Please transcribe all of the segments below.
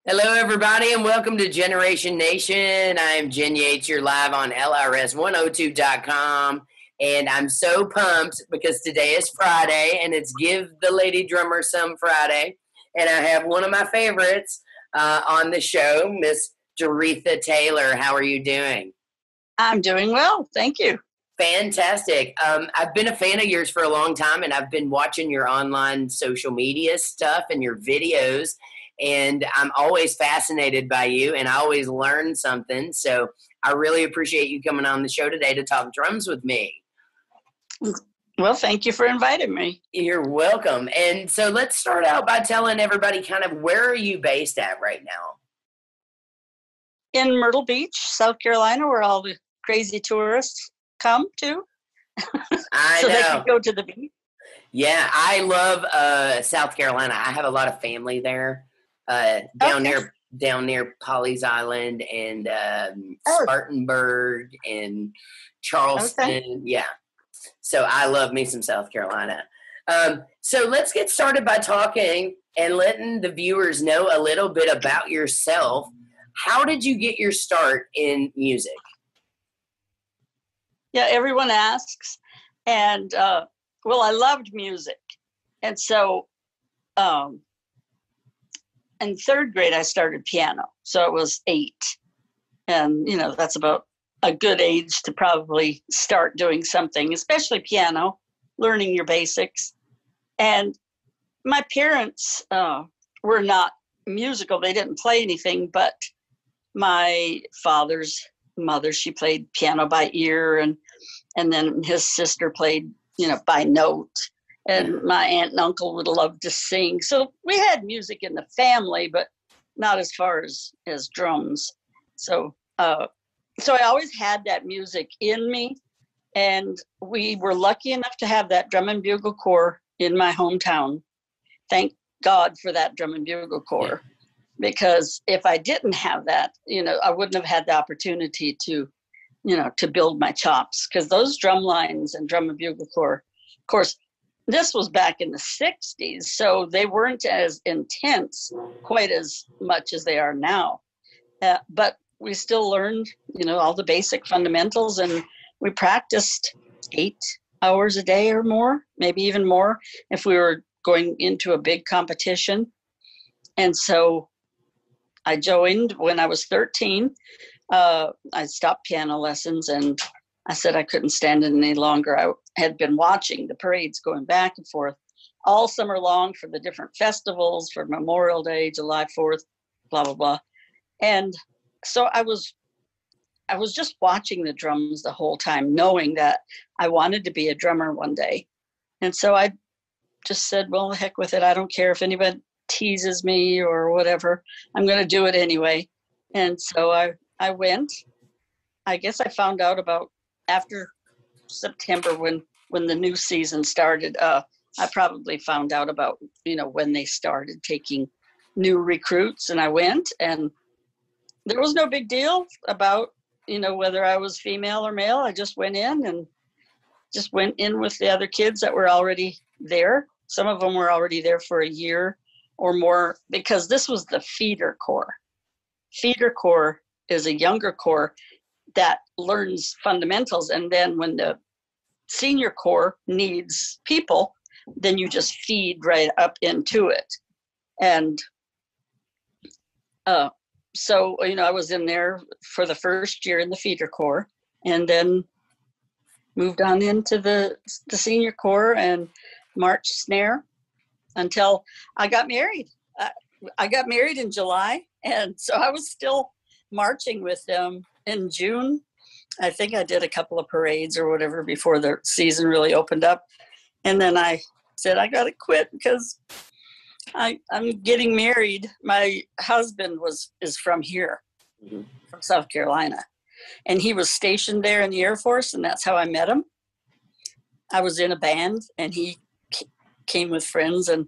Hello, everybody, and welcome to Jyneration Nation. I'm Jyn Yates. You're live on LRS102.com, and I'm so pumped because today is Friday, and it's Give the Lady Drummer Some Friday, and I have one of my favorites on the show, Miss Dorothea Taylor. How are you doing? I'm doing well, thank you. Fantastic. I've been a fan of yours for a long time, and I've been watching your online social media stuff and your videos. And I'm always fascinated by you, and I always learn something. So I really appreciate you coming on the show today to talk drums with me. Well, thank you for inviting me. You're welcome. And so let's start out by telling everybody kind of where are you based at right now? In Myrtle Beach, South Carolina, where all the crazy tourists come to. I so know. They can go to the beach. Yeah, I love South Carolina. I have a lot of family there. Down near Pawleys Island and Spartanburg and Charleston. Okay. Yeah. So I love me some South Carolina. So let's get started by talking and letting the viewers know a little bit about yourself. How did you get your start in music? Yeah, everyone asks. And, well, I loved music. And so in third grade, I started piano. So it was 8. And, you know, that's about a good age to probably start doing something, especially piano, learning your basics. And my parents were not musical. They didn't play anything, but my father's mother, she played piano by ear. And then his sister played, you know, by note. And my aunt and uncle would love to sing. So we had music in the family, but not as far as drums. So I always had that music in me. And we were lucky enough to have that drum and bugle corps in my hometown. Thank God for that drum and bugle corps. Because if I didn't have that, you know, I wouldn't have had the opportunity to, you know, to build my chops. Because those drum lines and drum and bugle corps, of course, this was back in the 60s, so they weren't as intense quite as much as they are now. But we still learned, you know, all the basic fundamentals, and we practiced 8 hours a day or more, maybe even more, if we were going into a big competition. And so I joined when I was 13. I stopped piano lessons, and I said I couldn't stand it any longer. I had been watching the parades going back and forth all summer long for the different festivals, for Memorial Day, July 4th, blah, blah, blah. And so I was just watching the drums the whole time, knowing that I wanted to be a drummer one day. And so I just said, well, the heck with it. I don't care if anybody teases me or whatever. I'm going to do it anyway. And so I went. I guess I found out about after September when the new season started. I probably found out about, you know, when they started taking new recruits, and I went, and there was no big deal about, you know, whether I was female or male. I just went in with the other kids that were already there. Some of them were already there for a year or more, because this was the feeder corps. Feeder corps is a younger corps that learns fundamentals, and then when the senior corps needs people, then you just feed right up into it. And so, you know, I was in there for the first year in the feeder corps, and then moved on into the senior corps and marched snare until I got married. I got married in July, and so I was still marching with them in June. I think I did a couple of parades or whatever before the season really opened up. And then I said, I got to quit because I'm getting married. My husband is from here, from South Carolina. And he was stationed there in the Air Force, and that's how I met him. I was in a band, and he came with friends and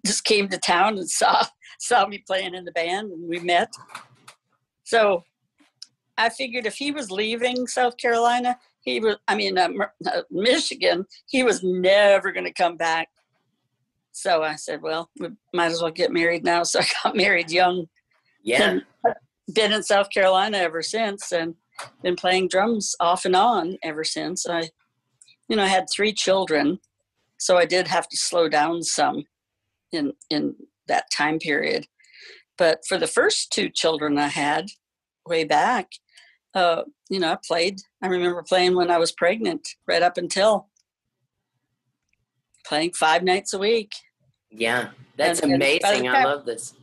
just came to town and saw me playing in the band, and we met. So I figured if he was leaving South Carolina, Michigan, he was never going to come back So I said, well, we might as well get married now. So I got married young. Yeah. And been in South Carolina ever since, and been playing drums off and on ever since. I had 3 children, so I did have to slow down some in that time period. But for the first 2 children I had way back, I played. I remember playing when I was pregnant, right up until playing 5 nights a week. Yeah, that's amazing. I love this.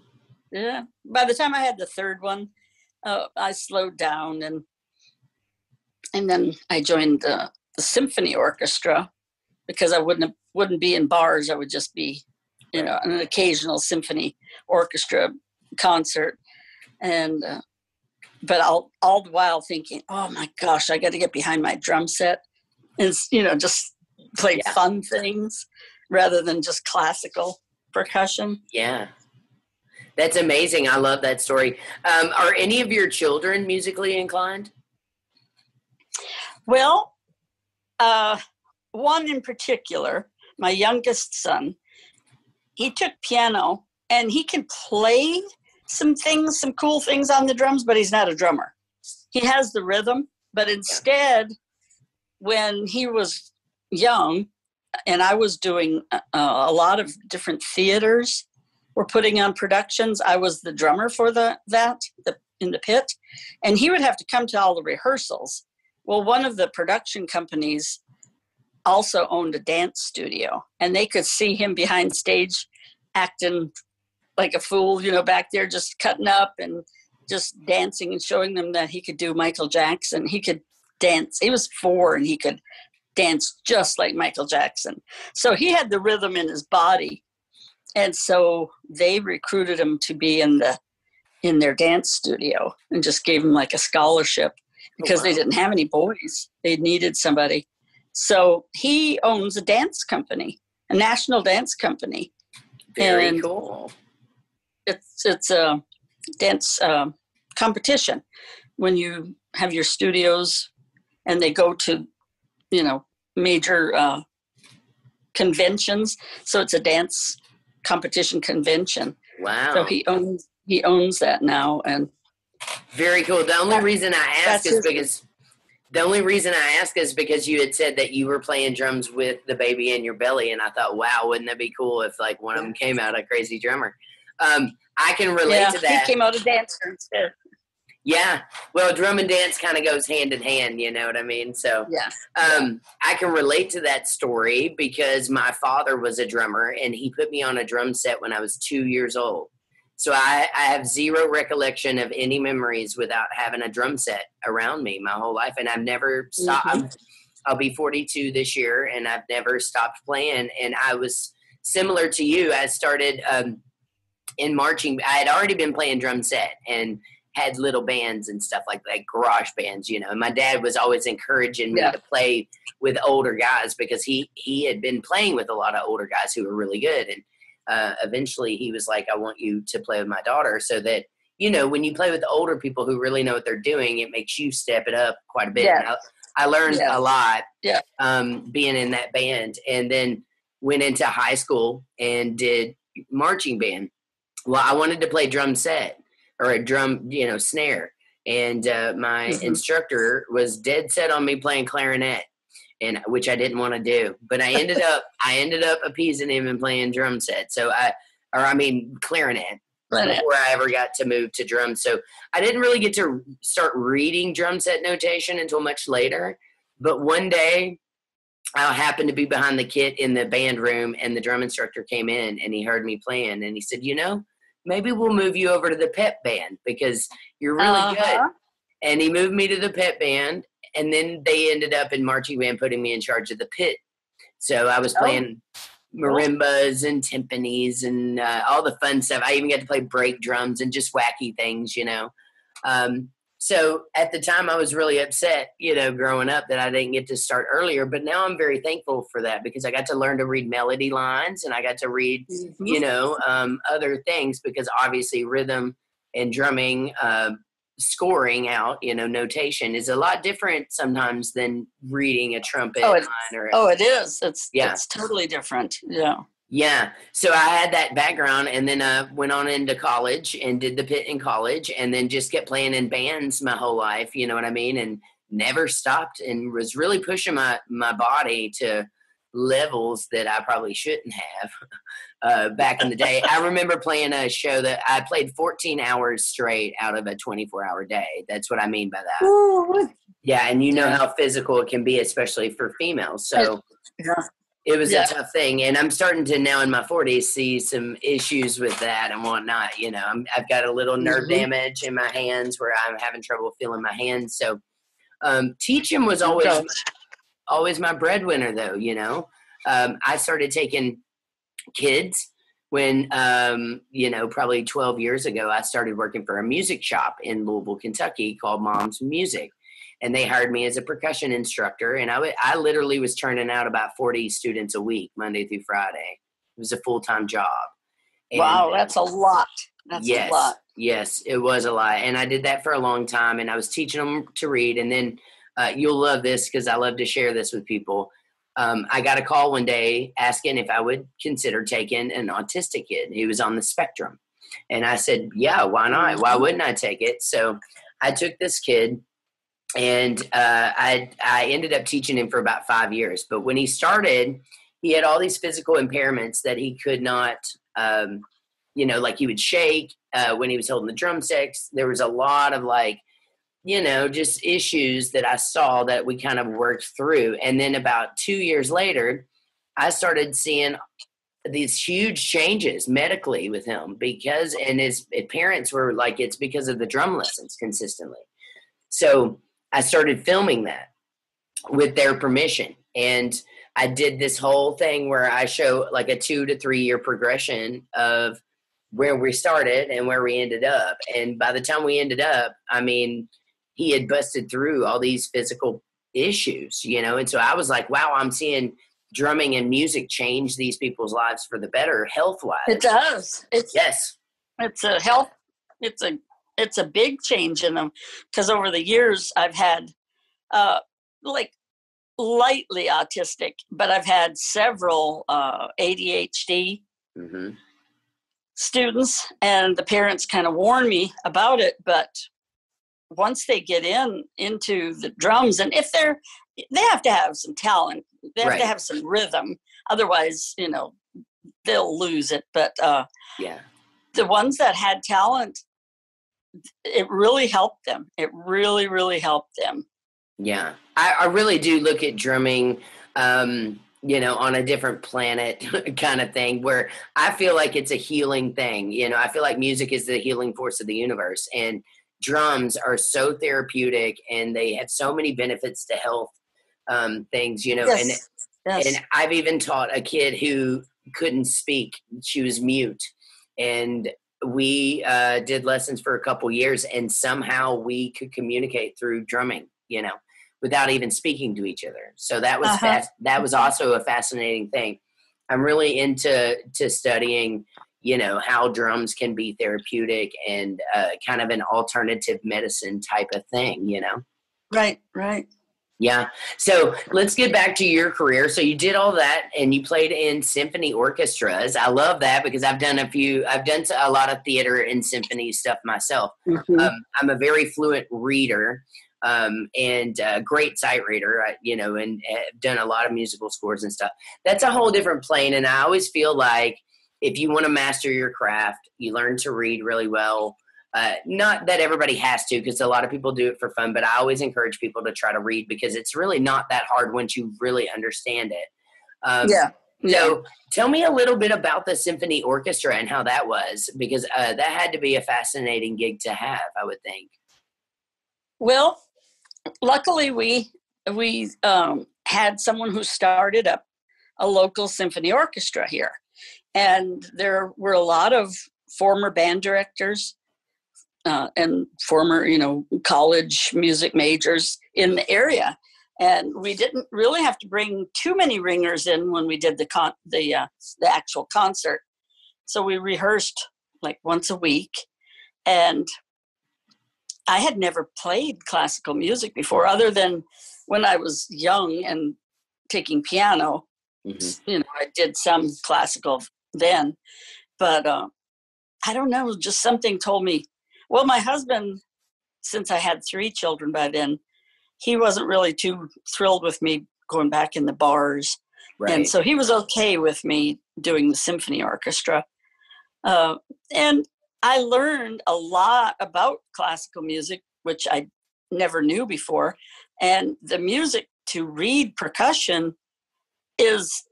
Yeah. By the time I had the 3rd one, I slowed down, and then I joined the symphony orchestra because I wouldn't be in bars. I would just be, an occasional symphony orchestra concert, and but all the while thinking, oh my gosh, I got to get behind my drum set and just play fun things rather than just classical percussion. Yeah. That's amazing. I love that story. Are any of your children musically inclined? Well, one in particular, my youngest son, he took piano and he can play some cool things on the drums, but he's not a drummer. He has the rhythm, but instead, when he was young and I was doing a lot of different theaters, were putting on productions, I was the drummer for in the pit, and he would have to come to all the rehearsals. Well, one of the production companies also owned a dance studio, and they could see him behind stage acting like a fool, back there just cutting up and just dancing and showing them that he could do Michael Jackson. He could dance. He was 4 and he could dance just like Michael Jackson. So he had the rhythm in his body. And so they recruited him to be in their dance studio and just gave him like a scholarship because they didn't have any boys. They needed somebody. So he owns a dance company, a national dance company. Very cool. It's a dance competition when you have your studios and they go to, major conventions. So it's a dance competition convention. Wow. So he owns that now, and very cool. The only reason I ask is because you had said that you were playing drums with the baby in your belly, and I thought, wow, wouldn't that be cool if like one of them came out a crazy drummer? I can relate to that. He came out a dancer instead. Yeah. Well, drum and dance kind of goes hand in hand, you know what I mean? So I can relate to that story because my father was a drummer and he put me on a drum set when I was 2 years old. So I have zero recollection of any memories without having a drum set around me my whole life. And I've never stopped. Mm-hmm. I'll be 42 this year and I've never stopped playing. And I was similar to you. I started in marching. I had already been playing drum set and had little bands and stuff like garage bands, and my dad was always encouraging me to play with older guys because he had been playing with a lot of older guys who were really good. And eventually he was like, I want you to play with my daughter so that, when you play with older people who really know what they're doing, it makes you step it up quite a bit. Yeah. I learned a lot being in that band, and then went into high school and did marching band. Well, I wanted to play drum set or a drum, snare. And my instructor was dead set on me playing clarinet, and which I didn't want to do. But I ended up appeasing him and playing drum set. So clarinet before I ever got to move to drums. So I didn't really get to start reading drum set notation until much later. But one day I happened to be behind the kit in the band room, and the drum instructor came in and he heard me playing, and he said, maybe we'll move you over to the pep band because you're really good. And he moved me to the pep band, and then they ended up in marching band putting me in charge of the pit. So I was playing marimbas and timpanis and all the fun stuff. I even got to play break drums and just wacky things, So at the time I was really upset, growing up that I didn't get to start earlier. But now I'm very thankful for that because I got to learn to read melody lines and I got to read, other things because obviously rhythm and drumming, scoring out, notation is a lot different sometimes than reading a trumpet line. It is. It's totally different. Yeah. Yeah. So I had that background, and then went on into college and did the pit in college, and then just kept playing in bands my whole life. You know what I mean? And never stopped, and was really pushing my body to levels that I probably shouldn't have back in the day. I remember playing a show that I played 14 hours straight out of a 24-hour day. That's what I mean by that. Ooh. Yeah. And you know how physical it can be, especially for females. So Yeah. it was a tough thing, and I'm starting to now in my 40s see some issues with that and whatnot. You know, I've got a little nerve damage in my hands where I'm having trouble feeling my hands. So teaching was always my breadwinner, though. You know, I started taking kids when probably 12 years ago. I started working for a music shop in Louisville, Kentucky called Mom's Music. And they hired me as a percussion instructor, and I literally was turning out about 40 students a week, Monday through Friday. It was a full-time job. And, wow, that's a lot. That's a lot. Yes, it was a lot. And I did that for a long time, and I was teaching them to read. And then you'll love this because I love to share this with people. I got a call one day asking if I would consider taking an autistic kid who was on the spectrum. And I said, yeah, why not? Why wouldn't I take it? So I took this kid. And I ended up teaching him for about 5 years. But when he started, he had all these physical impairments that he could not, like he would shake when he was holding the drumsticks. There was a lot of just issues that I saw that we kind of worked through. And then about 2 years later, I started seeing these huge changes medically with him and his parents were like, it's because of the drum lessons consistently. So I started filming that with their permission. And I did this whole thing where I show like a 2 to 3 year progression of where we started and where we ended up. And by the time we ended up, I mean, he had busted through all these physical issues, And so I was like, wow, I'm seeing drumming and music change these people's lives for the better, health-wise. It does. Yes. It's a big change in them, because over the years I've had lightly autistic, but I've had several ADHD students, and the parents kind of warn me about it. But once they get into the drums, and if they have to have some talent, they have to have some rhythm, otherwise, they'll lose it. But the ones that had talent, it really helped them. It really, really helped them. Yeah. I really do look at drumming, on a different planet kind of thing, where I feel like it's a healing thing. I feel like music is the healing force of the universe, and drums are so therapeutic, and they have so many benefits to health things, Yes. And I've even taught a kid who couldn't speak. She was mute, and we did lessons for a couple years, and somehow we could communicate through drumming, without even speaking to each other. So that was that was also a fascinating thing. I'm really into studying, how drums can be therapeutic and kind of an alternative medicine type of thing, Right. Yeah. So let's get back to your career. So you did all that, and you played in symphony orchestras. I love that because I've done a lot of theater and symphony stuff myself. I'm a very fluent reader and a great sight reader, and have done a lot of musical scores and stuff. That's a whole different plane. And I always feel like if you want to master your craft, you learn to read really well. Not that everybody has to, because a lot of people do it for fun, but I always encourage people to try to read, because it's really not that hard once you really understand it. So tell me a little bit about the symphony orchestra and how that was, because that had to be a fascinating gig to have, I would think. Well, luckily we had someone who started up a local symphony orchestra here, and there were a lot of former band directors and former, college music majors in the area. And we didn't really have to bring too many ringers in when we did the actual concert. So we rehearsed like once a week. And I had never played classical music before, other than when I was young and taking piano. You know, I did some classical then, but I don't know, just something told me. Well, my husband, since I had 3 children by then, he wasn't really too thrilled with me going back in the bars. Right. And so he was okay with me doing the symphony orchestra. And I learned a lot about classical music, which I never knew before. And the music to read percussion is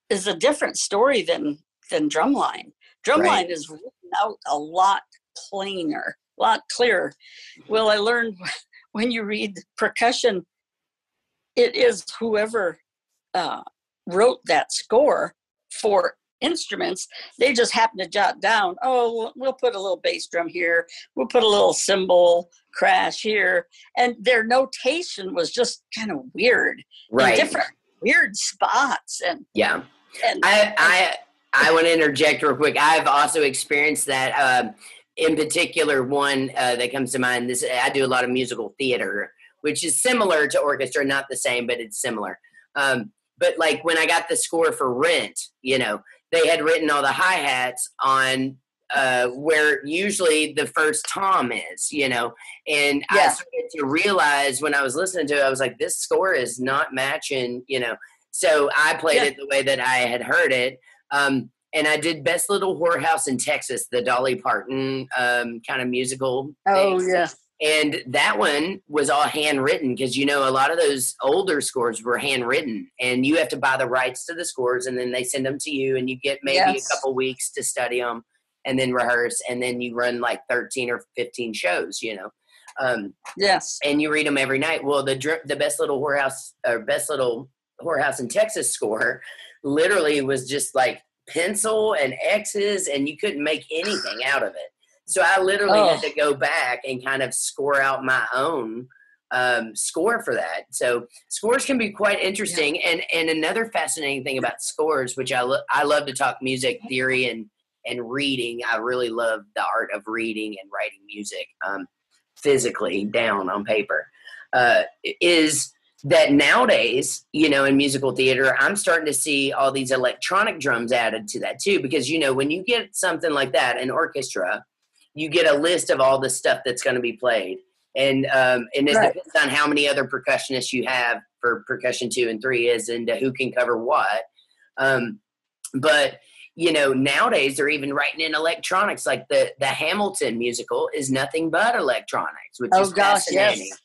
a different story than drumline. Drumline is written out a lot plainer, a lot clearer. Well, I learned when you read percussion, it is whoever wrote that score for instruments. They just happen to jot down, oh, we'll put a little bass drum here, we'll put a little cymbal crash here, and their notation was just kind of weird, in different weird spots. And I want to interject real quick. I've also experienced that. In particular, one that comes to mind. I do a lot of musical theater, which is similar to orchestra, not the same, but it's similar. But like when I got the score for Rent, you know, they had written all the hi-hats on where usually the first tom is, you know, and I started to realize when I was listening to it, I was like, this score is not matching, you know. So I played it the way that I had heard it. And I did Best Little Whorehouse in Texas, the Dolly Parton kind of musical. Oh, yeah. And that one was all handwritten because, you know, a lot of those older scores were handwritten. And you have to buy the rights to the scores, and then they send them to you, and you get maybe a couple weeks to study them and then rehearse. And then you run like 13 or 15 shows, you know. And you read them every night. Well, the Best Little Whorehouse in Texas score literally was just like pencil and X's, and you couldn't make anything out of it. So I literally had to go back and kind of score out my own score for that. So scores can be quite interesting. Yeah. And another fascinating thing about scores, which I love to talk music theory and reading. I really love the art of reading and writing music physically down on paper, is that nowadays, you know, in musical theater, I'm starting to see all these electronic drums added to that too. Because, you know, when you get something like that, an orchestra, you get a list of all the stuff that's going to be played. And it depends on how many other percussionists you have for percussion 2 and 3 is, and who can cover what. But, you know, nowadays they're even writing in electronics. Like the Hamilton musical is nothing but electronics, which is fascinating. Yes.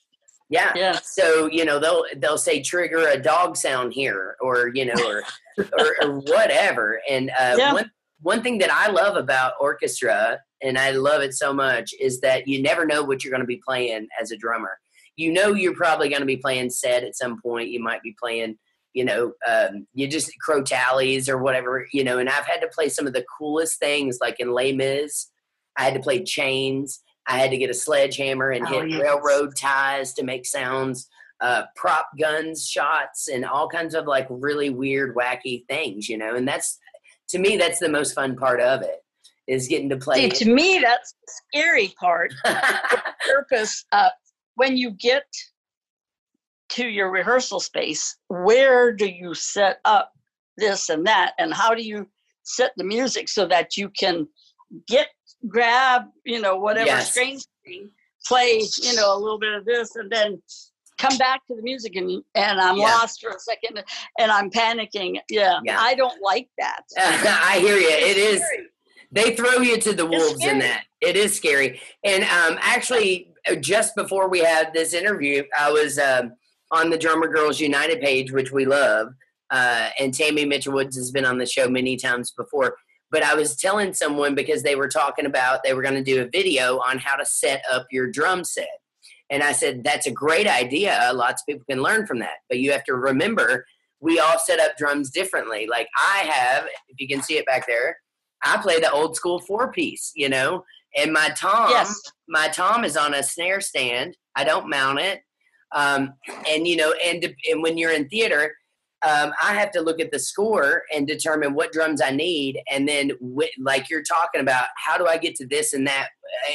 Yeah. Yes. So, you know, they'll say trigger a dog sound here, or, you know, or whatever. And one thing that I love about orchestra, and I love it so much, is that you never know what you're going to be playing as a drummer. You know, you're probably going to be playing set at some point. You might be playing, you know, you just Crotallies or whatever, you know, and I've had to play some of the coolest things, like in Les Mis. I had to play chains. I had to get a sledgehammer and hit railroad ties to make sounds, prop guns, shots, and all kinds of like really weird, wacky things, you know. And that's, to me, that's the most fun part of it, is getting to play. See, to me, that's the scary part. The purpose, when you get to your rehearsal space, where do you set up this and that, and how do you set the music so that you can grab, you know, whatever string, play, you know, a little bit of this, and then come back to the music, and I'm lost for a second, and I'm panicking. Yeah. I don't like that. I hear you. It is. They throw you to the wolves in that. It is scary. And actually, just before we had this interview, I was on the Drummer Girls United page, which we love, and Tammy Mitchell-Woods has been on the show many times before. But I was telling someone, because they were talking about they were going to do a video on how to set up your drum set. And I said, that's a great idea. Lots of people can learn from that. But you have to remember, we all set up drums differently. Like I have, if you can see it back there, I play the old school 4-piece, you know, and my tom is on a snare stand. I don't mount it. And, you know, and when you're in theater, I have to look at the score and determine what drums I need. And then like you're talking about, how do I get to this and that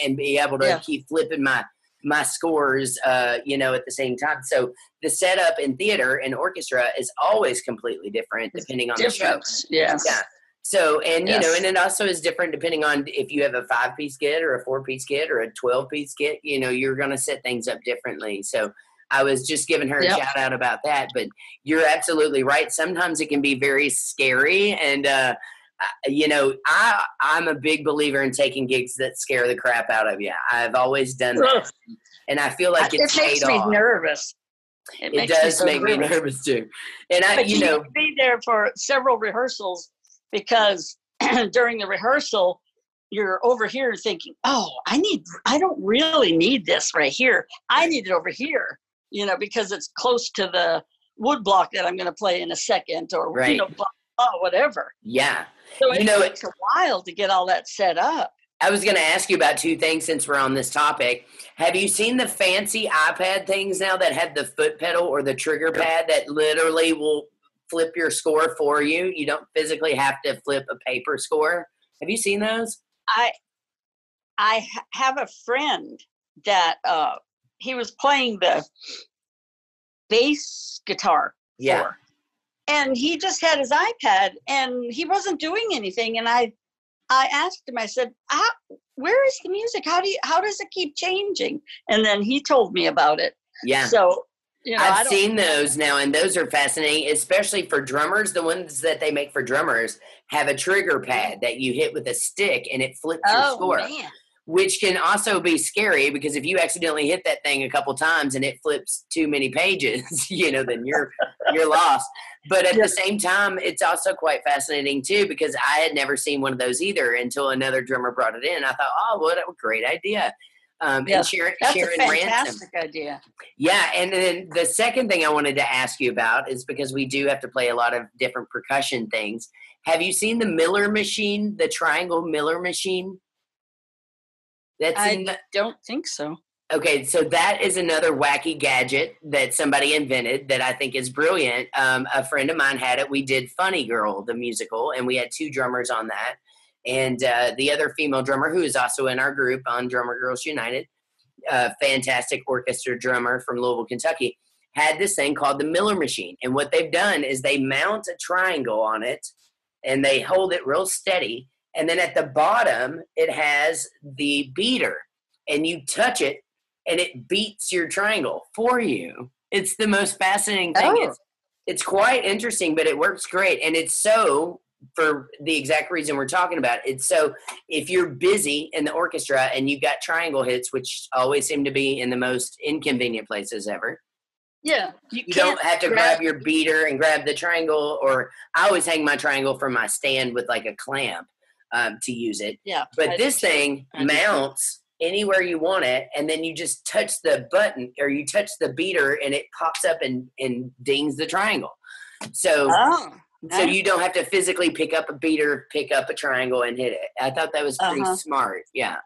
and be able to keep flipping my my scores, at the same time. So the setup in theater and orchestra is always completely different depending on the show. Yes. Yeah. So, and it also is different depending on if you have a 5-piece kit or a 4-piece kit or a 12-piece kit, you're going to set things up differently. So I was just giving her a shout out about that, but you're absolutely right. Sometimes it can be very scary. And, I'm a big believer in taking gigs that scare the crap out of you. I've always done that. And I feel like it makes me nervous. It does make me nervous too. And but you need to be there for several rehearsals, because during the rehearsal, you're over here thinking, oh, I don't really need this right here. I need it over here, because it's close to the wood block that I'm going to play in a second, or, whatever. Yeah. So it takes a while to get all that set up. I was going to ask you about two things since we're on this topic. Have you seen the fancy iPad things now that have the foot pedal or the trigger pad that literally will flip your score for you? You don't physically have to flip a paper score. Have you seen those? I have a friend that he was playing the bass guitar for. And he just had his iPad and he wasn't doing anything. And I asked him, I said, where is the music? How does it keep changing? And then he told me about it. Yeah. So, I've seen those now, and those are fascinating, especially for drummers. The ones that they make for drummers have a trigger pad that you hit with a stick and it flips your score. Man. Which can also be scary, because if you accidentally hit that thing a couple times and it flips too many pages, then you're lost. But at the same time, it's also quite fascinating too, because I had never seen one of those either until another drummer brought it in. I thought, oh, what a great idea. And Sharon that's a fantastic idea. Yeah, and then the second thing I wanted to ask you about is, because we do have to play a lot of different percussion things. Have you seen the Miller machine, the triangle Miller machine? I don't think so. Okay, so that is another wacky gadget that somebody invented that I think is brilliant. A friend of mine had it. We did Funny Girl, the musical, and we had 2 drummers on that. And the other female drummer, who is also in our group on Drummer Girls United, fantastic orchestra drummer from Louisville, Kentucky, had this thing called the Miller machine. And what they've done is they mount a triangle on it, and they hold it real steady. And then at the bottom, it has the beater, and you touch it, and it beats your triangle for you. It's the most fascinating thing. Oh. It's quite interesting, but it works great. And it's so, for the exact reason we're talking about, it's so, if you're busy in the orchestra and you got triangle hits, which always seem to be in the most inconvenient places ever. Yeah. You don't have to grab your beater and grab the triangle, or I always hang my triangle from my stand with like a clamp to use it. Yeah. But this thing mounts anywhere you want it, and then you just touch the button, or you touch the beater, and it pops up and dings the triangle. So so you don't have to physically pick up a beater, pick up a triangle, and hit it. I thought that was pretty smart. Yeah.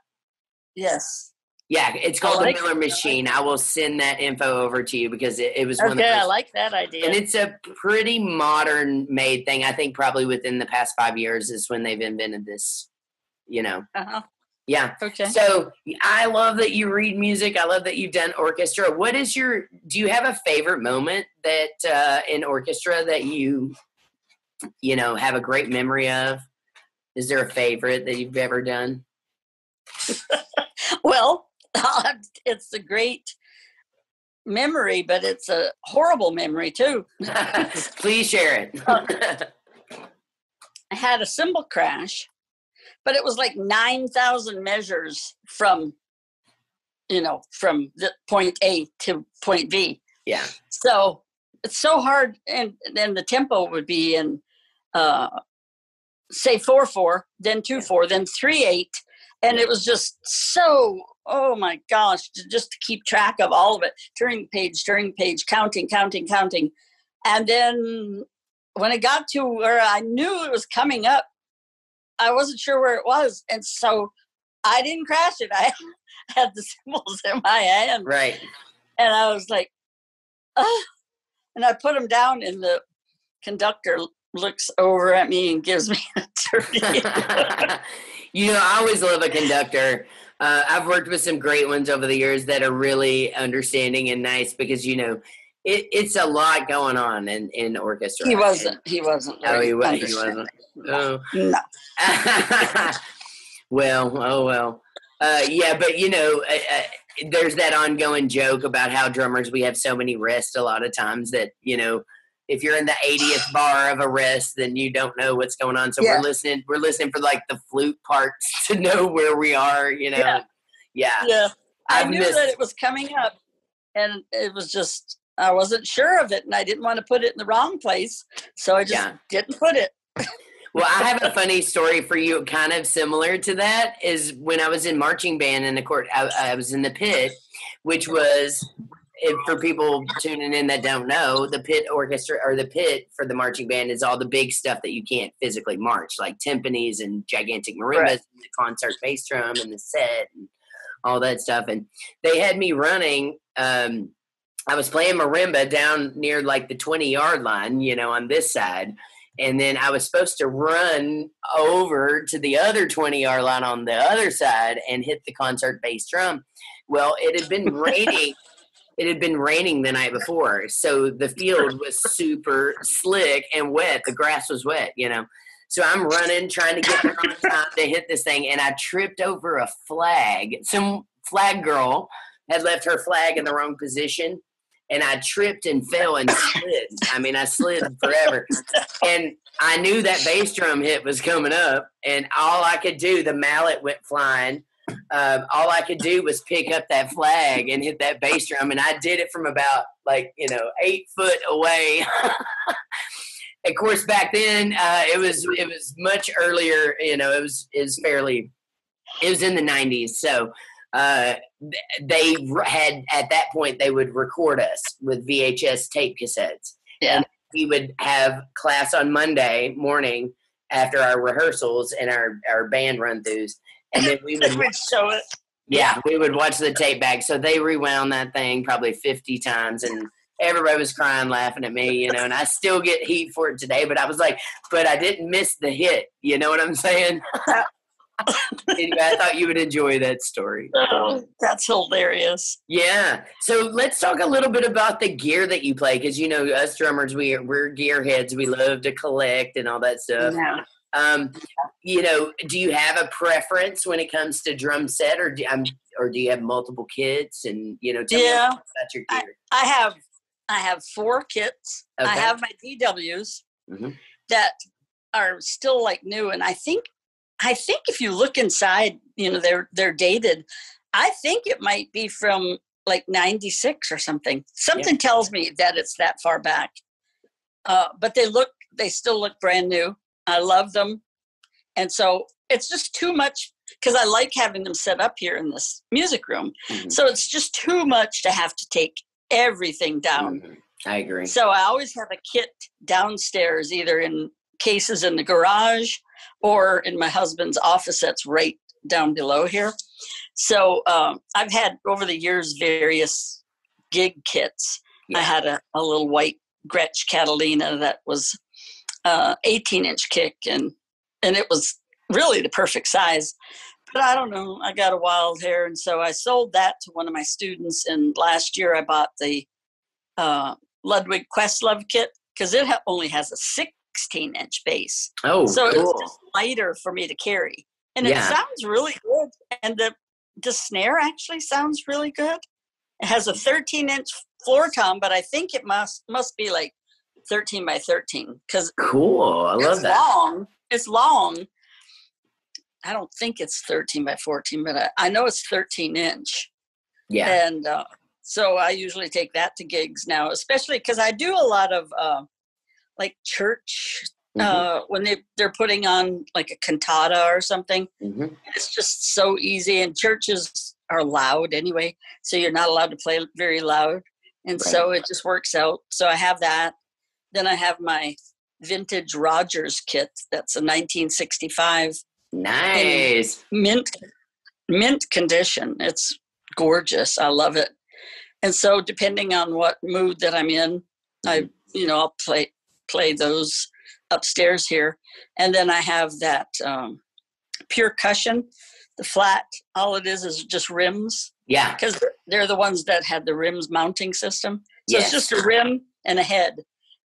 Yes. Yeah, it's called the Miller machine. I will send that info over to you, because it was one of the I like that idea. And it's a pretty modern made thing. I think probably within the past 5 years is when they've invented this, Yeah. Okay. So I love that you read music. I love that you've done orchestra. Do you have a favorite moment that in orchestra that you have a great memory of? Is there a favorite that you've ever done? Well, it's a great memory, but it's a horrible memory too. Please share it. I had a cymbal crash, but it was like 9,000 measures from the point A to point B. Yeah. So it's so hard, and then the tempo would be in say 4/4, then 2/4, then 3/8, and it was just so, oh my gosh, just to keep track of all of it, turning page, counting. And then when it got to where I knew it was coming up, I wasn't sure where it was. And so I didn't crash it. I had the cymbals in my hand. Right. And I was like, and I put them down, and the conductor looks over at me and gives me a dirty. I always love a conductor. I've worked with some great ones over the years that are really understanding and nice because, it's a lot going on in orchestra. He wasn't. He wasn't. He wasn't. Oh. No. Well, oh well. Yeah, but there's that ongoing joke about how drummers, we have so many rests a lot of times that, if you're in the 80th bar of a rest, then you don't know what's going on. So we're listening for like the flute parts to know where we are, Yeah. I knew that it was coming up, and it was just, I wasn't sure of it, and I didn't want to put it in the wrong place. So I just didn't put it. Well, I have a funny story for you, kind of similar to that, is when I was in marching band in the court, I was in the pit, which was, for people tuning in that don't know, the pit orchestra, or the pit for the marching band, is all the big stuff that you can't physically march, like timpanis and gigantic marimbas, and the concert bass drum and the set and all that stuff. And they had me running, I was playing marimba down near like the 20-yard line, on this side. And then I was supposed to run over to the other 20-yard line on the other side and hit the concert bass drum. Well, it had been raining. It had been raining the night before, so the field was super slick and wet. The grass was wet, So I'm running, trying to get there on time to hit this thing, and I tripped over a flag. Some flag girl had left her flag in the wrong position, and I tripped and fell and slid. I mean, I slid forever. And I knew that bass drum hit was coming up, and all I could do, the mallet went flying. All I could do was pick up that flag and hit that bass drum, and I did it from about 8 foot away. Of course, back then it was much earlier. It was in the 90s, so they had, at that point, they would record us with VHS tape cassettes. Yeah. And we would have class on Monday morning after our rehearsals and our band run-throughs. And then we would show it. Yeah, we would watch the tape back. So they rewound that thing probably 50 times, and everybody was crying, laughing at me, and I still get heat for it today. But I was like, but I didn't miss the hit. You know what I'm saying? Anyway, I thought you would enjoy that story. Oh, that's hilarious. Yeah. So let's talk a little bit about the gear that you play, because us drummers, we're gearheads. We love to collect and all that stuff. Yeah. Do you have a preference when it comes to drum set, or do you have multiple kits? And tell me about your gear. I have 4 kits. Okay. I have my DWs that are still like new, and I think if you look inside, they're dated. I think it might be from like 96 or something. Something tells me that it's that far back. But they still look brand new. I love them. And so it's just too much, because I like having them set up here in this music room. Mm-hmm. So it's just too much to have to take everything down. Mm-hmm. I agree. So I always have a kit downstairs, either in cases in the garage or in my husband's office that's right down below here. So I've had over the years various gig kits. Yeah. I had a little white Gretsch Catalina that was 18-inch kick, and it was really the perfect size. But I don't know, I got a wild hair, and so I sold that to one of my students, and last year I bought the Ludwig Questlove kit, because it only has a 16-inch bass. Oh, so cool. It's just lighter for me to carry. And it sounds really good. And the snare actually sounds really good. It has a 13-inch floor tom, but I think it must be like 13 by 13. Cool. I love that. It's long. I don't think it's 13 by 14, but I know it's 13-inch. Yeah. And so I usually take that to gigs now, especially because I do a lot of like church when they're putting on like a cantata or something. Mm-hmm. It's just so easy, and churches are loud anyway, so you're not allowed to play very loud, and so it just works out. So I have that. Then I have my vintage Rogers kit. That's a 1965. Nice. Mint condition. It's gorgeous. I love it. And so depending on what mood that I'm in, I'll play those upstairs here. And then I have that percussion, the flat, all it is just rims. Yeah. Because they're the ones that had the rims mounting system. So Yes. it's just a rim and a head.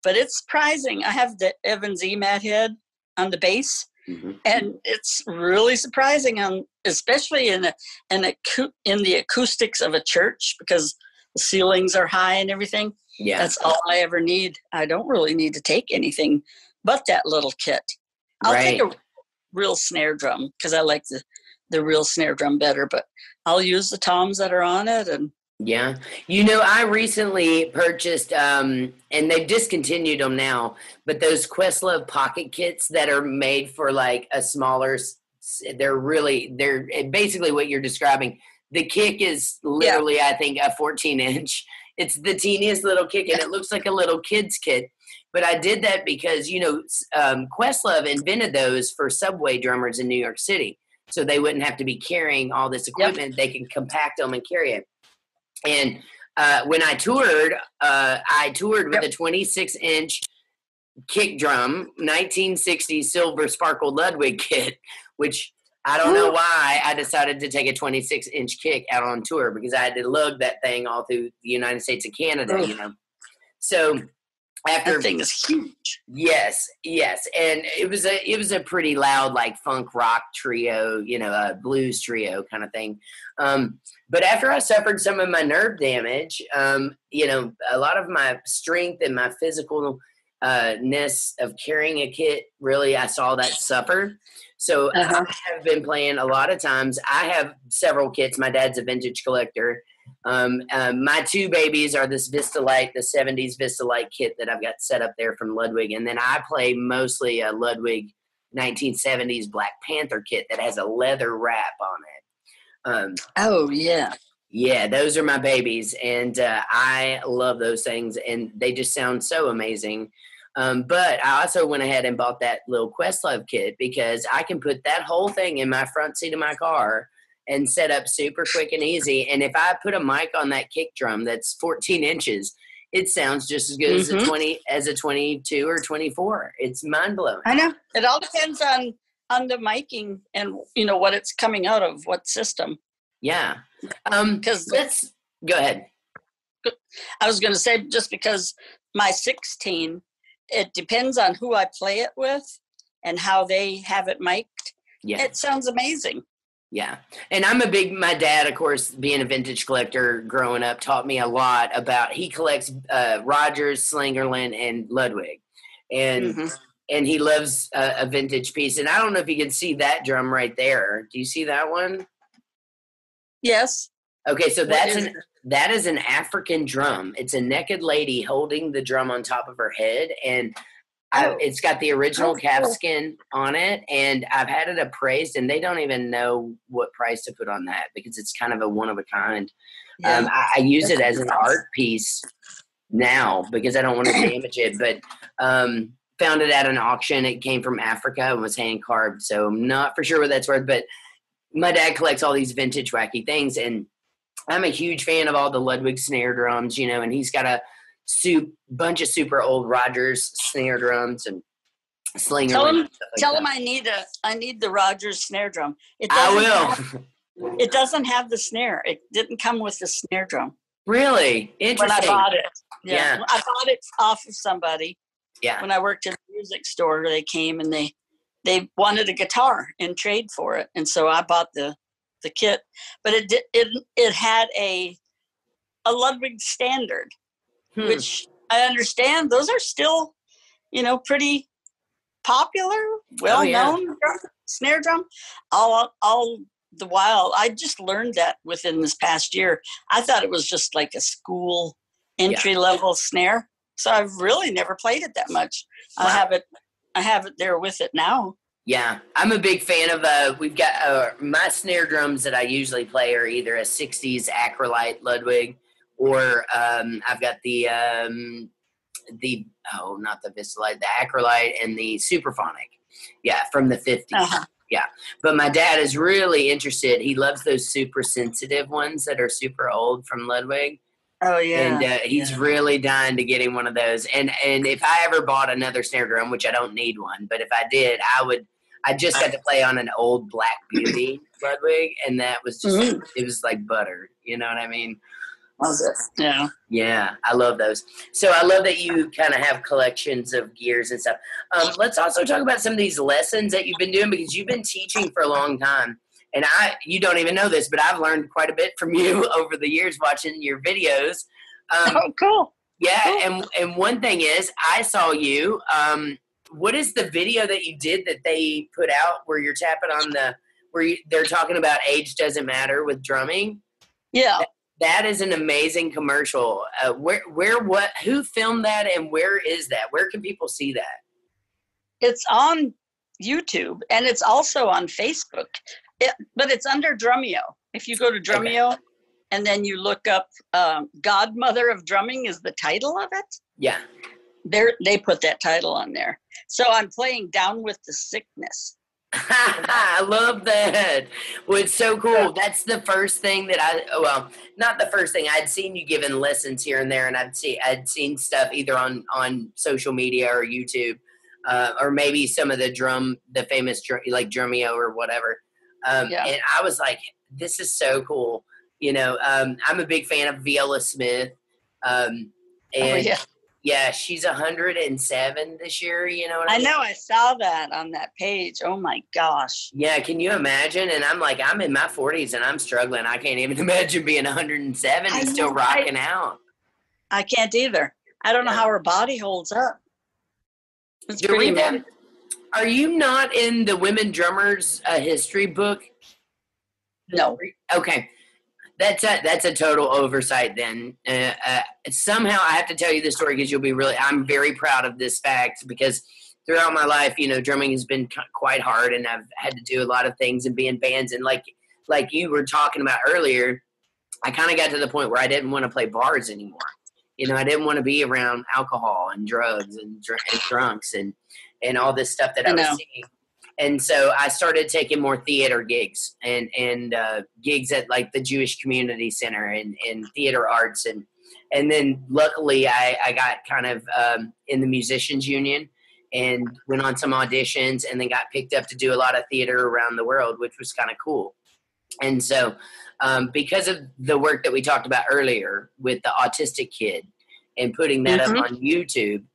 But it's surprising. I have the Evans EMAT head on the bass. Mm-hmm. And it's really surprising, especially in the acoustics of a church, because the ceilings are high and everything. Yeah. That's all I ever need. I don't really need to take anything but that little kit. I'll take a real snare drum because I like the real snare drum better, but I'll use the toms that are on it. And yeah. I recently purchased, and they've discontinued them now, but those Questlove pocket kits that are made for like a smaller, they're basically what you're describing. The kick is literally, I think, a 14-inch. It's the teeniest little kick, and it looks like a little kid's kit. But I did that because, Questlove invented those for subway drummers in New York City. So they wouldn't have to be carrying all this equipment. Yep. They can compact them and carry it. And when I toured with a 26-inch kick drum, 1960 silver sparkle Ludwig kit, which I don't know why I decided to take a 26-inch kick out on tour, because I had to lug that thing all through the United States and Canada, So after that thing is huge. Yes. And it was a pretty loud, like funk rock trio, a blues trio kind of thing. But after I suffered some of my nerve damage, a lot of my strength and my physical ness of carrying a kit, really, I saw that suffer. So I have been playing a lot of times. I have several kits. My dad's a vintage collector. My two babies are this Vistalite, the 70s Vistalite kit that I've got set up there from Ludwig. And then I play mostly a Ludwig 1970s Black Panther kit that has a leather wrap on it. Yeah, those are my babies. And I love those things. And they just sound so amazing. But I also went ahead and bought that little Questlove kit because I can put that whole thing in my front seat of my car and set up super quick and easy. And if I put a mic on that kick drum that's 14 inches, it sounds just as good as a 22 or 24. It's mind blowing. I know. It all depends on the miking and what it's coming out of, what system. Yeah. Because go ahead. I was going to say, just because my 16, it depends on who I play it with and how they have it mic'd. Yeah. It sounds amazing. Yeah. And my dad, of course, being a vintage collector growing up, taught me a lot about, he collects Rogers, Slingerland, and Ludwig. And he loves a vintage piece. And I don't know if you can see that drum right there. Do you see that one? Yes. Okay, so that is an African drum. It's a naked lady holding the drum on top of her head, and it's got the original calf skin on it, and I've had it appraised, and they don't even know what price to put on that because it's kind of a one of a kind. Yeah. I use it as an art piece now because I don't want to damage it, but found it at an auction. It came from Africa and was hand carved, so I'm not for sure what that's worth, but my dad collects all these vintage wacky things, and I'm a huge fan of all the Ludwig snare drums, and he's got a bunch of super old Rogers snare drums and slinger. Tell him I need the Rogers snare drum. I will. It doesn't have the snare. It didn't come with the snare drum. Really? Interesting. When I bought it. Yeah. I bought it off of somebody. Yeah. When I worked in a music store, they came and they wanted a guitar in trade for it. And so I bought the kit, but it had a Ludwig standard, which I understand those are still, pretty popular, well-known snare drum. All the while, I just learned that within this past year. I thought it was just like a school entry-level snare. So I've really never played it that much. Wow. I have it there with it now. Yeah, I'm a big fan of, we've got, my snare drums that I usually play are either a 60s Acrolite Ludwig, or I've got not the Vistalite, the Acrolite and the Superphonic. Yeah, from the 50s. Uh-huh. Yeah, but my dad is really interested. He loves those super sensitive ones that are super old from Ludwig. Oh, yeah. And he's really dying to get him one of those. And if I ever bought another snare drum, which I don't need one, but if I did, I just got to play on an old Black Beauty Ludwig, and that was just, it was like butter. You know what I mean? Was it? Yeah. Yeah, I love those. So I love that you kind of have collections of gears and stuff. Let's also talk about some of these lessons that you've been doing, because you've been teaching for a long time. And you don't even know this, but I've learned quite a bit from you over the years watching your videos. Oh, cool. Yeah, cool. And one thing is, I saw you. What is the video that you did that they put out where you're tapping on they're talking about age doesn't matter with drumming? Yeah. That is an amazing commercial. Who filmed that, and where is that? Where can people see that? It's on YouTube, and it's also on Facebook, but it's under Drumeo. If you go to Drumeo, and then you look up Godmother of Drumming is the title of it. Yeah. They put that title on there. So I'm playing Down with the Sickness. I love that. Well, it's so cool. That's the first thing that not the first thing. I'd seen you giving lessons here and there, and I'd seen stuff either on social media or YouTube, or maybe some of the famous like Drumeo or whatever. And I was like, this is so cool. You know, I'm a big fan of Viola Smith. Yeah, she's 107 this year, you know what I mean? I know, I saw that on that page. Oh my gosh. Yeah, can you imagine? And I'm like, I'm in my 40s and I'm struggling. I can't even imagine being 107 and still rocking out. I can't either. I don't know how her body holds up. It's pretty amazing. Are you not in the Women Drummers history book? No. Okay. That's a total oversight then. Somehow I have to tell you this story because I'm very proud of this fact, because throughout my life, you know, drumming has been quite hard, and I've had to do a lot of things and be in bands. And like you were talking about earlier, I kind of got to the point where I didn't want to play bars anymore. You know, I didn't want to be around alcohol and drugs and drunks and all this stuff that I was seeing. And so I started taking more theater gigs and gigs at like the Jewish Community Center and theater arts. And then luckily I got kind of in the Musicians Union and went on some auditions and then got picked up to do a lot of theater around the world, which was kind of cool. And so because of the work that we talked about earlier with the autistic kid and putting that up on YouTube,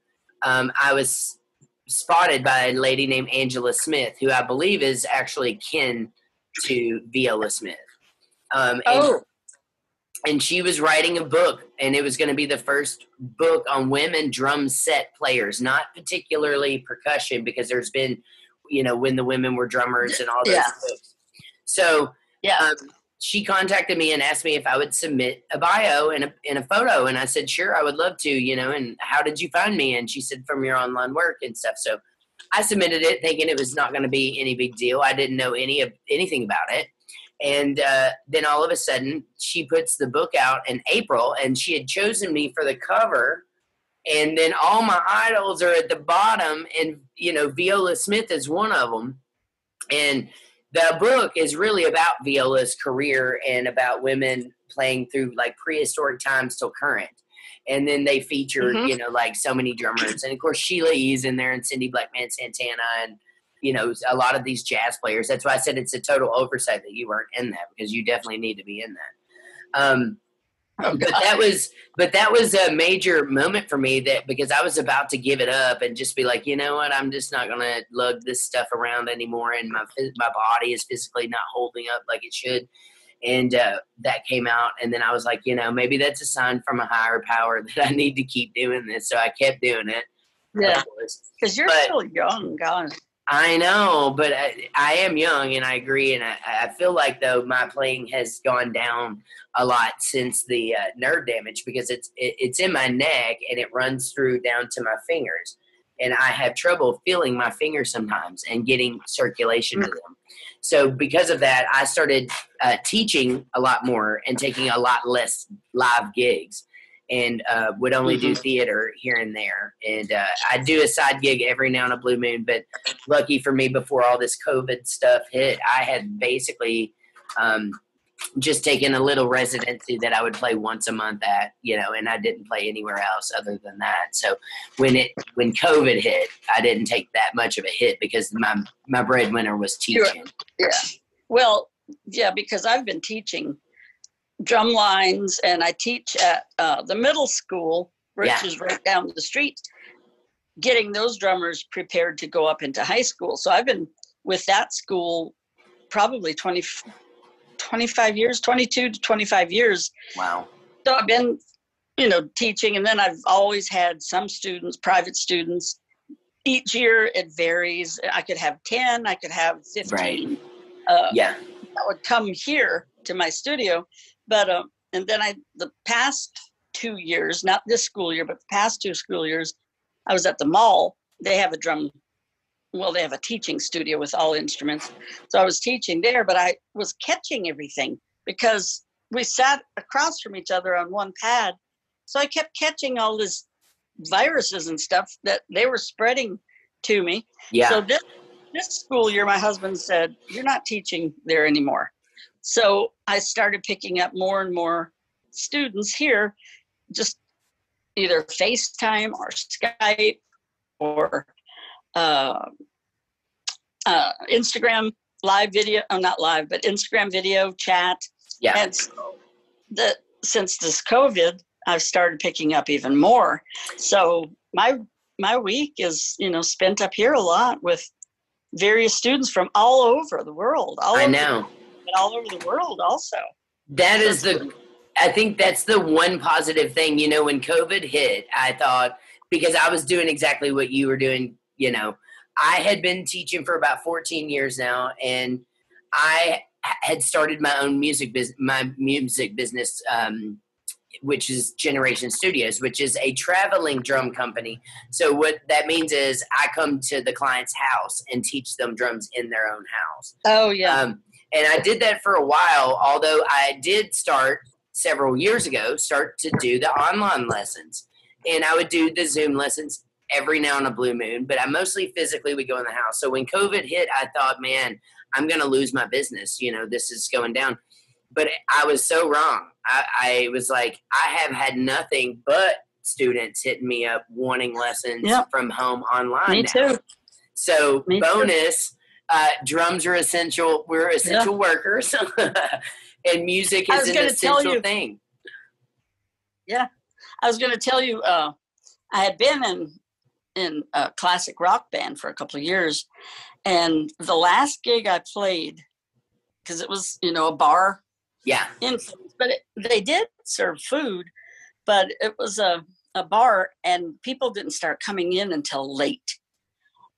I was spotted by a lady named Angela Smith, who I believe is actually kin to Viola Smith. And she was writing a book, and it was going to be the first book on women drum set players, not particularly percussion, because there's been, you know, when the women were drummers and all those books. So she contacted me and asked me if I would submit a bio and a photo. And I said, sure, I would love to, you know, and how did you find me? And she said, from your online work and stuff. So I submitted it thinking it was not going to be any big deal. I didn't know anything about it. And then all of a sudden she puts the book out in April, and she had chosen me for the cover. And then all my idols are at the bottom, and, you know, Viola Smith is one of them. And the book is really about Viola's career and about women playing through like prehistoric times till current. And then they feature, you know, like so many drummers. And of course, Sheila E.'s in there and Cindy Blackman Santana and, you know, a lot of these jazz players. That's why I said it's a total oversight that you weren't in that, because you definitely need to be in that. But that was a major moment for me, that because I was about to give it up and just be like, you know what, I'm just not going to lug this stuff around anymore. And my body is physically not holding up like it should. And that came out. And then I was like, you know, maybe that's a sign from a higher power that I need to keep doing this. So I kept doing it. Yeah. Because you're still young, God. I know, but I am young, and I agree. And I feel like, though, my playing has gone down a lot since the nerve damage, because it's in my neck and it runs through down to my fingers. And I have trouble feeling my fingers sometimes and getting circulation to them. So because of that, I started teaching a lot more and taking a lot less live gigs. And would only do theater here and there. And I do a side gig every now and a blue moon. But lucky for me, before all this COVID stuff hit, I had basically just taking a little residency that I would play once a month at, and I didn't play anywhere else other than that. So when COVID hit, I didn't take that much of a hit because my breadwinner was teaching. Yeah. Well, yeah, because I've been teaching drum lines, and I teach at the middle school, which is right down the street, getting those drummers prepared to go up into high school. So I've been with that school probably 25 years, 22 to 25 years. Wow. So I've been, teaching, and then I've always had some students, private students. Each year it varies. I could have 10, I could have 15. Right. That would come here to my studio. But, and then the past 2 years, not this school year, but the past 2 school years, I was at the mall. They have they have a teaching studio with all instruments. So I was teaching there, but I was catching everything because we sat across from each other on one pad. So I kept catching all this viruses and stuff that they were spreading to me. Yeah. So this school year, my husband said, "You're not teaching there anymore." So I started picking up more and more students here, just either FaceTime or Skype or Instagram live video. Not live, but Instagram video chat. Yeah. And so since this COVID, I've started picking up even more. So my week is, spent up here a lot with various students from all over the world. I know. All over the world also. That is I think that's the one positive thing, when COVID hit, I thought, because I was doing exactly what you were doing, I had been teaching for about 14 years now, and I had started my own music business, which is Jyneration Studios, which is a traveling drum company. So what that means is I come to the client's house and teach them drums in their own house. Oh, yeah. And I did that for a while, although I did start several years ago, to do the online lessons. And I would do the Zoom lessons every now and a blue moon, but I mostly physically would go in the house. So when COVID hit, I thought, man, I'm going to lose my business. This is going down. But I was so wrong. I was like, I have had nothing but students hitting me up wanting lessons from home online. Me too. So bonus, drums are essential. We're essential workers. And music is an essential thing. Yeah. I was going to tell you, I had been in a classic rock band for a couple of years. And the last gig I played, because it was, a bar. Yeah. But they did serve food, but it was a bar, and people didn't start coming in until late.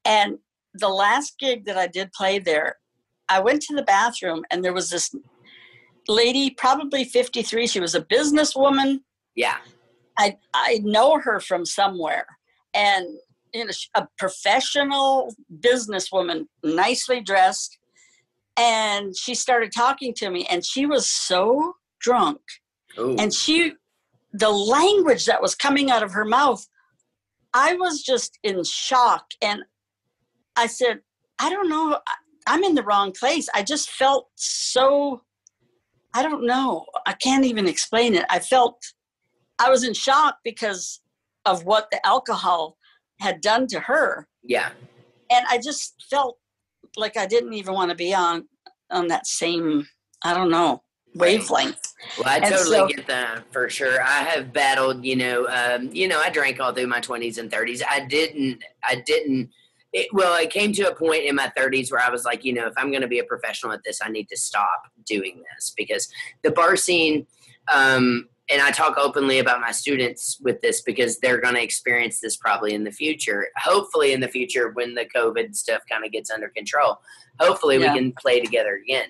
And the last gig that I did play there, I went to the bathroom, and there was this lady, probably 53. She was a businesswoman. Yeah. I know her from somewhere. And, a professional businesswoman, nicely dressed. And she started talking to me, and she was so drunk. Ooh. And the language that was coming out of her mouth, I was just in shock. And I said, I don't know, I'm in the wrong place. I just felt so, I don't know, I can't even explain it. I was in shock because of what the alcohol had done to her. Yeah. And I just felt like I didn't even want to be on that same, I don't know, wavelength. Well, I totally get that for sure. I have battled, I drank all through my 20s and 30s. It came to a point in my 30s where I was like, if I'm going to be a professional at this, I need to stop doing this, because the bar scene, and I talk openly about my students with this because they're going to experience this probably in the future. Hopefully in the future, when the COVID stuff kind of gets under control, hopefully we can play together again.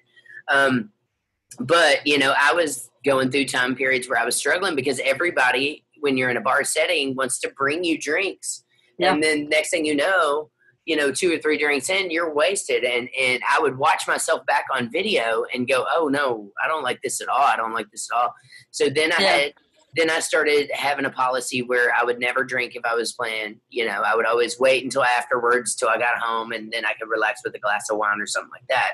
But, I was going through time periods where I was struggling because everybody, when you're in a bar setting, wants to bring you drinks. Yeah. And then next thing you know, 2 or 3 drinks in, you're wasted. And I would watch myself back on video and go, oh no, I don't like this at all. I don't like this at all. So then I then I started having a policy where I would never drink if I was playing. I would always wait until afterwards, till I got home, and then I could relax with a glass of wine or something like that.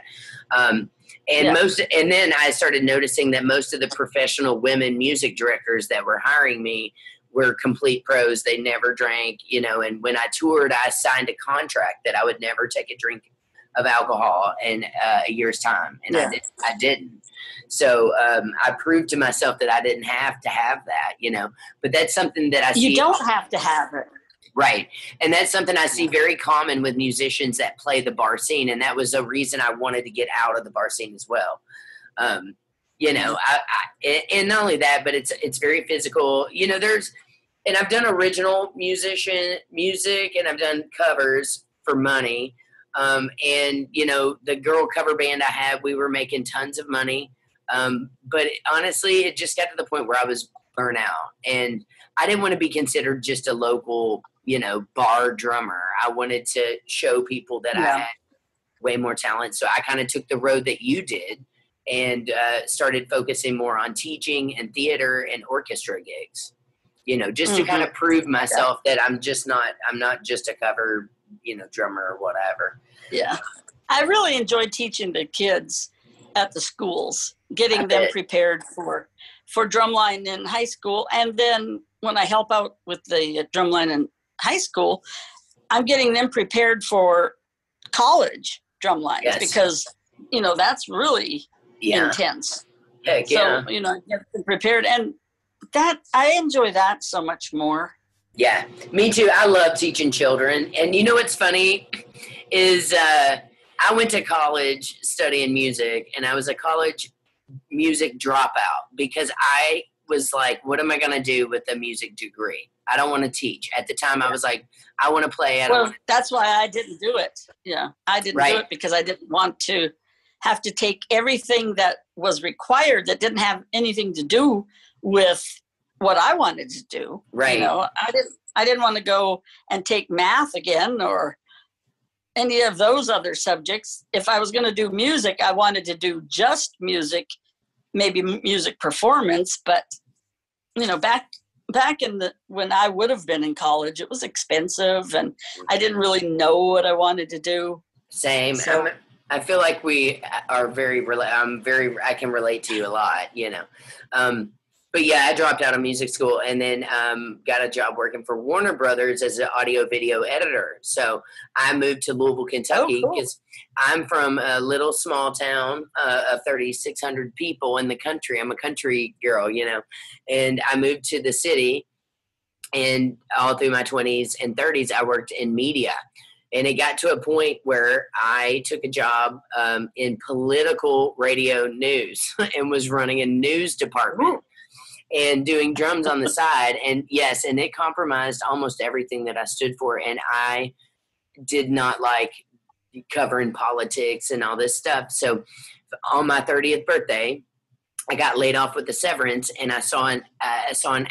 And then I started noticing that most of the professional women music directors that were hiring me were complete pros. They never drank, and when I toured, I signed a contract that I would never take a drink of alcohol in a year's time. And I didn't. So I proved to myself that I didn't have to have that, but that's something that I see. You don't have to have it. Right. And that's something I see very common with musicians that play the bar scene. And that was a reason I wanted to get out of the bar scene as well. And not only that, but it's very physical. And I've done original music, and I've done covers for money. And the girl cover band I had, we were making tons of money. But honestly, it just got to the point where I was burnt out, and I didn't want to be considered just a local, bar drummer. I wanted to show people that I had way more talent. So I kind of took the road that you did, and started focusing more on teaching and theater and orchestra gigs, just to kind of prove myself that I'm not just a cover, drummer or whatever. Yeah. I really enjoyed teaching the kids at the schools, getting them prepared for drumline in high school. And then when I help out with the drumline in high school, I'm getting them prepared for college drumlines, because, that's really intense. Heck yeah. So, get them prepared. And that, I enjoy that so much more. Yeah, me too. I love teaching children. And what's funny is I went to college studying music, and I was a college music dropout because I was like, what am I going to do with a music degree? I don't want to teach. At the time, I was like, I want to play. That's why I didn't do it. Yeah, I didn't do it because I didn't want to have to take everything that was required that didn't have anything to do with what I wanted to do. Right. I didn't want to go and take math again or any of those other subjects. If I was going to do music, I wanted to do just music, maybe music performance. But, back in when I would have been in college, it was expensive, and I didn't really know what I wanted to do. Same. So, I feel like we are I can relate to you a lot, But yeah, I dropped out of music school, and then got a job working for Warner Brothers as an audio video editor. So I moved to Louisville, Kentucky, because I'm from a little small town of 3,600 people in the country. I'm a country girl, and I moved to the city, and all through my 20s and 30s, I worked in media. And it got to a point where I took a job in political radio news and was running a news department. And doing drums on the side. And yes, and it compromised almost everything that I stood for. And I did not like covering politics and all this stuff. So on my 30th birthday, I got laid off with a severance, and I saw an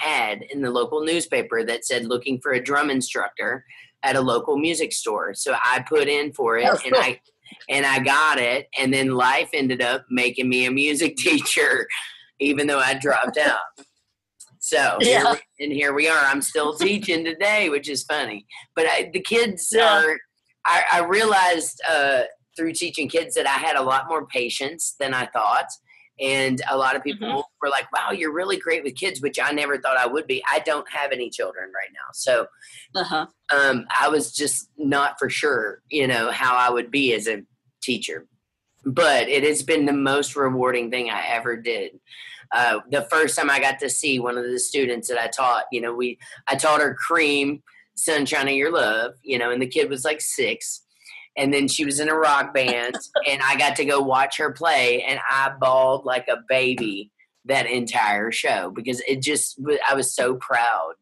ad in the local newspaper that said looking for a drum instructor at a local music store. So I put in for it, and I got it. And then life ended up making me a music teacher, even though I dropped out. So here we are. I'm still teaching today, which is funny. But the kids I realized through teaching kids that I had a lot more patience than I thought. And a lot of people were like, wow, you're really great with kids, which I never thought I would be. I don't have any children right now. So I was just not for sure, how I would be as a teacher. But it has been the most rewarding thing I ever did. The first time I got to see one of the students that I taught, I taught her Cream, Sunshine of Your Love, and the kid was like 6. And then she was in a rock band, and I got to go watch her play, and I bawled like a baby that entire show because I was so proud,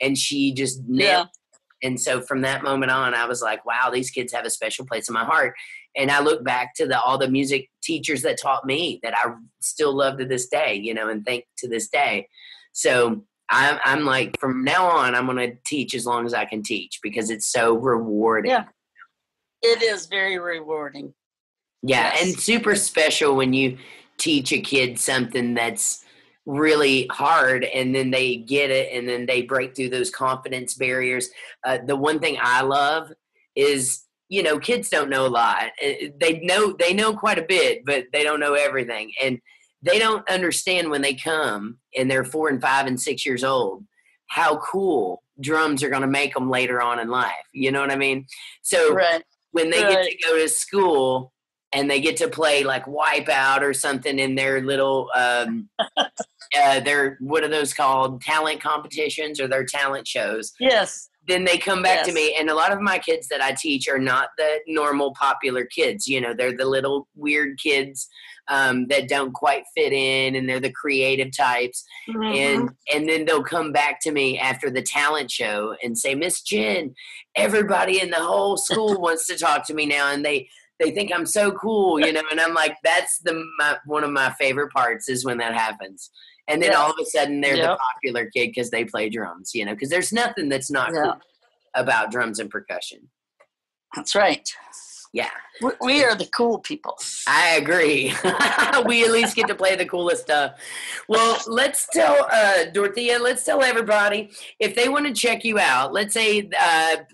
and she just nailed it. And so from that moment on, I was like, wow, these kids have a special place in my heart. And I look back to all the music teachers that taught me that I still love to this day, and thank to this day. So I'm like, from now on, I'm going to teach as long as I can teach because it's so rewarding. Yeah, it is very rewarding. Yeah, and super special when you teach a kid something that's really hard, and then they get it, and then they break through those confidence barriers. The one thing I love is, kids don't know a lot. They know quite a bit, but they don't know everything. And they don't understand when they come and they're 4 and 5 and 6 years old, how cool drums are going to make them later on in life. You know what I mean? So when they get to go to school and they get to play like Wipeout or something in their little, their, what are those called? Talent competitions or their talent shows. Yes. Then they come back to me, and a lot of my kids that I teach are not the normal popular kids. They're the little weird kids that don't quite fit in, and they're the creative types. Mm-hmm. And then they'll come back to me after the talent show and say, Miss Jyn, everybody in the whole school wants to talk to me now, and they think I'm so cool, and I'm like, that's one of my favorite parts is when that happens. And then all of a sudden they're the popular kid because they play drums, because there's nothing that's not cool about drums and percussion. That's right. Yeah. We are the cool people. I agree. We at least get to play the coolest stuff. Well, let's tell, Dorothea, let's tell everybody, if they want to check you out, let's say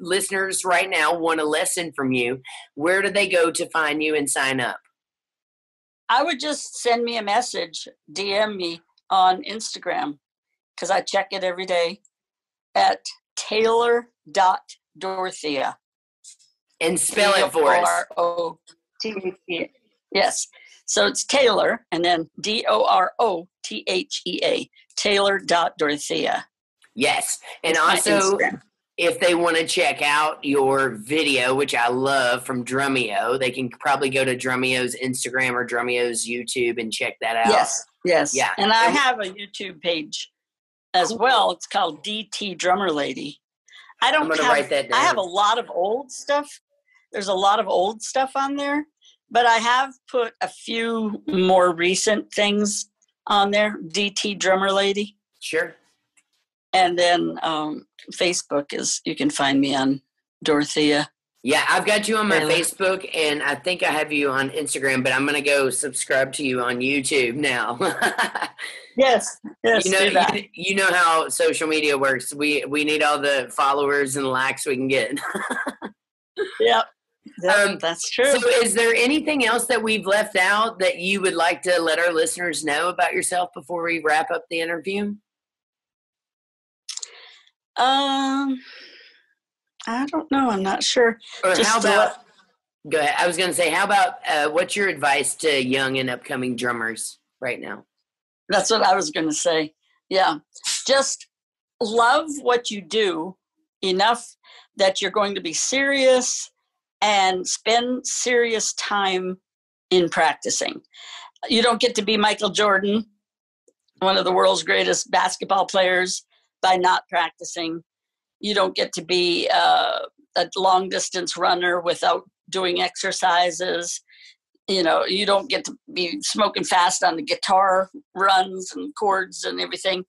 listeners right now want a lesson from you, where do they go to find you and sign up? I would just send me a message, DM me on Instagram, because I check it every day, at Taylor.Dorothea. And spell it for us. Dorothea. Yes. So it's Taylor and then Dorothea. Taylor.Dorothea. Yes. And also, if they want to check out your video, which I love, from Drumeo, they can probably go to Drumeo's Instagram or Drumeo's YouTube and check that out. Yes. Yeah. And I have a YouTube page as well. It's called DT Drummer Lady. I'm going to write that down. I have a lot of old stuff. There's a lot of old stuff on there, but I have put a few more recent things on there. DT Drummer Lady. Sure. And then Facebook you can find me on Dorothea. Yeah, I've got you on my Facebook, and I think I have you on Instagram, but I'm going to go subscribe to you on YouTube now. Yes, do that. You know how social media works. We need all the followers and likes we can get. Yep, that's true. So is there anything else that we've left out that you would like to let our listeners know about yourself before we wrap up the interview? I don't know. I'm not sure. Or how about, go ahead. I was going to say, how about what's your advice to young and upcoming drummers right now? That's what I was going to say. Yeah. Just love what you do enough that you're going to be serious and spend serious time in practicing. You don't get to be Michael Jordan, one of the world's greatest basketball players, by not practicing. You don't get to be a long distance runner without doing exercises. You don't get to be smoking fast on the guitar runs and chords and everything.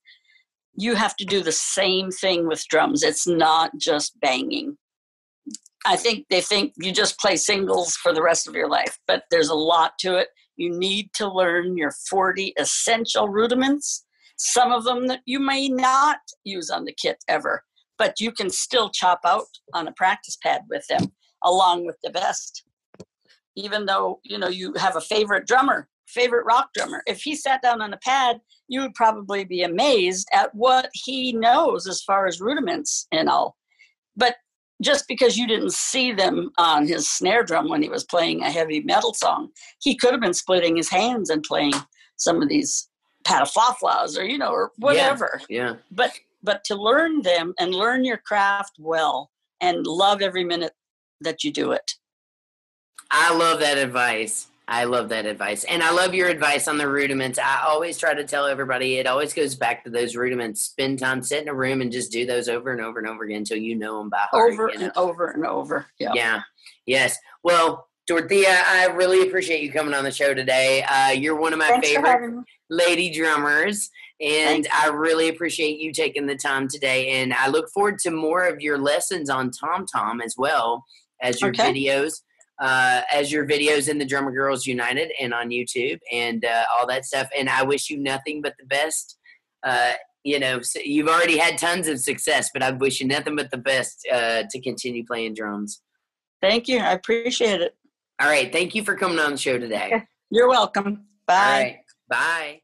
You have to do the same thing with drums. It's not just banging. I think they think you just play singles for the rest of your life, but there's a lot to it. You need to learn your 40 essential rudiments, some of them that you may not use on the kit ever, but you can still chop out on a practice pad with them along with the best. Even though, you have a favorite rock drummer, if he sat down on a pad, you would probably be amazed at what he knows as far as rudiments and all. But just because you didn't see them on his snare drum when he was playing a heavy metal song, he could have been splitting his hands and playing some of these pataflaflas or whatever. Yeah. But to learn them and learn your craft well and love every minute that you do it. I love that advice. And I love your advice on the rudiments. I always try to tell everybody, it always goes back to those rudiments. Spend time, sit in a room and just do those over and over and over again until you know them by heart. Over and over and over. Yeah. Yes. Well, Dorothea, I really appreciate you coming on the show today. You're one of my favorite lady drummers, and I really appreciate you taking the time today. And I look forward to more of your lessons on Tom Tom as well as your videos. as your videos in the Drummer Girls United and on YouTube and all that stuff. And I wish you nothing but the best. So you've already had tons of success, but I wish you nothing but the best to continue playing drums. Thank you. I appreciate it. All right. Thank you for coming on the show today. You're welcome. Bye. All right. Bye.